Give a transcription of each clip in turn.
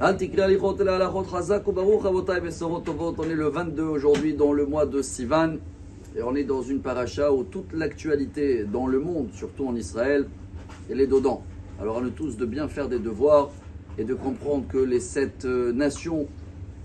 On est le 22 aujourd'hui dans le mois de Sivan et on est dans une paracha où toute l'actualité dans le monde, surtout en Israël, elle est dedans. Alors à nous tous de bien faire des devoirs et de comprendre que les 7 nations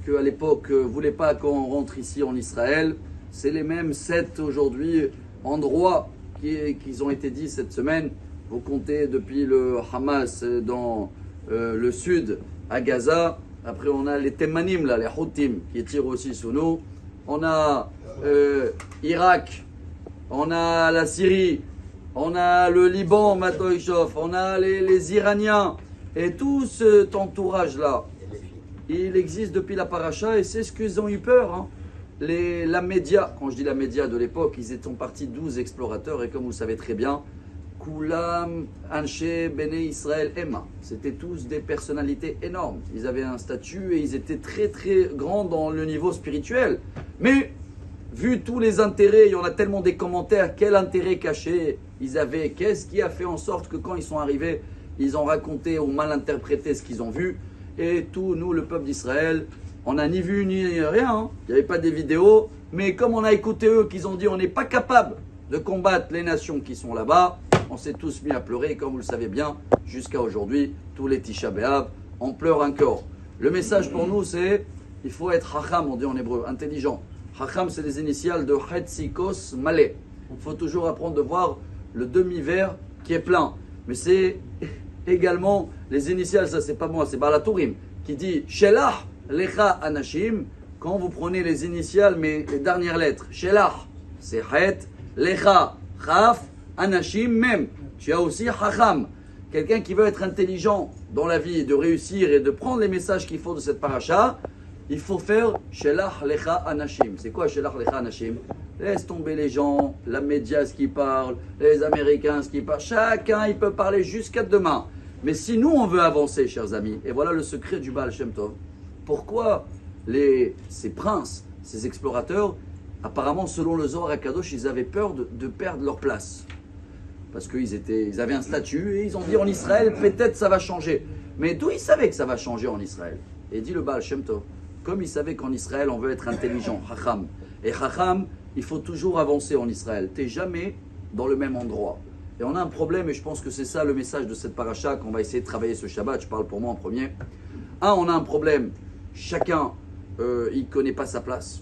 qu'à l'époque ne voulaient pas qu'on rentre ici en Israël, c'est les mêmes 7 aujourd'hui endroits qui ont été dits cette semaine. Vous comptez depuis le Hamas dans le sud à Gaza. Après on a les Temanim, là, les Houthim qui tirent aussi sur nous. On a Irak, on a la Syrie, on a le Liban, Matoïchov, on a les Iraniens. Et tout cet entourage-là, il existe depuis la paracha et c'est ce qu'ils ont eu peur. Hein. La média, quand je dis la média de l'époque, ils étaient partis 12 explorateurs et comme vous le savez très bien, Koulam, Anshe, Bene Israël, Emma. C'était tous des personnalités énormes. Ils avaient un statut et ils étaient très très grands dans le niveau spirituel. Mais vu tous les intérêts, il y en a tellement des commentaires, quel intérêt caché ils avaient, qu'est-ce qui a fait en sorte que quand ils sont arrivés, ils ont raconté ou mal interprété ce qu'ils ont vu. Et tout, nous, le peuple d'Israël, on n'a ni vu ni rien. Hein. Il n'y avait pas des vidéos. Mais comme on a écouté eux, qu'ils ont dit on n'est pas capable de combattre les nations qui sont là-bas, on s'est tous mis à pleurer. Et comme vous le savez bien, jusqu'à aujourd'hui, tous les Tisha B'Av, on pleure encore. Le message pour nous, c'est il faut être Hacham, on dit en hébreu, intelligent. Hacham, c'est les initiales de Hetzikos Malé. Il faut toujours apprendre de voir le demi-verre qui est plein. Mais c'est également les initiales, ça c'est pas moi, c'est Balatourim, qui dit Shelah Lecha Anashim. Quand vous prenez les initiales, mais les dernières lettres, Shelah, c'est Het, Lecha, Chaf, Anashim, même. Tu as aussi Hacham. Quelqu'un qui veut être intelligent dans la vie, de réussir et de prendre les messages qu'il faut de cette paracha, il faut faire Shelach Lecha Anashim. C'est quoi Shelach Lecha Anashim? Laisse tomber les gens, la média ce qui parle, les Américains ce qui parlent. Chacun il peut parler jusqu'à demain. Mais si nous on veut avancer, chers amis, et voilà le secret du Baal Shem Tov, pourquoi ces princes, ces explorateurs, apparemment selon le Zohar HaKadosh, ils avaient peur de perdre leur place? Parce qu'ils avaient un statut et ils ont dit en Israël, peut-être ça va changer. Mais d'où ils savaient que ça va changer en Israël? Et dit le Baal Shem Tov, comme ils savaient qu'en Israël on veut être intelligent, Chacham. Et Chacham, il faut toujours avancer en Israël. Tu n'es jamais dans le même endroit. Et on a un problème, et je pense que c'est ça le message de cette paracha qu'on va essayer de travailler ce Shabbat. Je parle pour moi en premier. On a un problème. Chacun, il ne connaît pas sa place.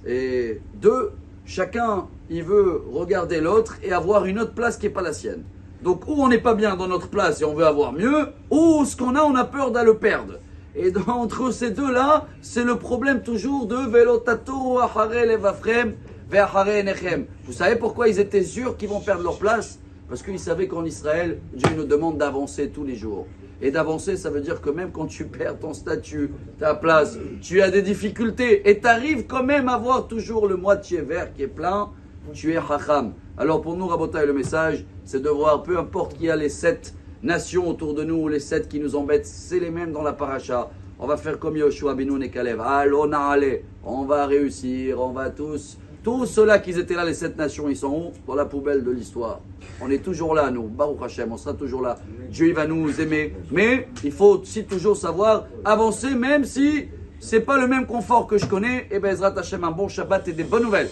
Et 2, chacun, il veut regarder l'autre et avoir une autre place qui n'est pas la sienne. Donc, ou on n'est pas bien dans notre place et on veut avoir mieux, ou ce qu'on a, on a peur d'aller le perdre. Et entre ces deux-là, c'est le problème toujours de Velotato, Achare Levafrem, Ve'achare Enechem. Vous savez pourquoi ils étaient sûrs qu'ils vont perdre leur place? Parce qu'ils savaient qu'en Israël, Dieu nous demande d'avancer tous les jours. Et d'avancer, ça veut dire que même quand tu perds ton statut, ta place, tu as des difficultés et tu arrives quand même à voir toujours le moitié vert qui est plein, tu es Chacham. Alors pour nous, Rabotai, le message, c'est de voir, peu importe qu'il y a les 7 nations autour de nous, les 7 qui nous embêtent, c'est les mêmes dans la paracha. On va faire comme Yoshua, Benoun et Kalev. Allons, allez, on va réussir, on va tous ceux-là qui étaient là, les 7 nations, ils sont où? Dans la poubelle de l'histoire. On est toujours là, nous. Baruch Hashem, on sera toujours là. Dieu, il va nous aimer. Mais il faut aussi toujours savoir avancer, même si c'est pas le même confort que je connais. Et ben, Ezrat Hashem, un bon Shabbat et des bonnes nouvelles.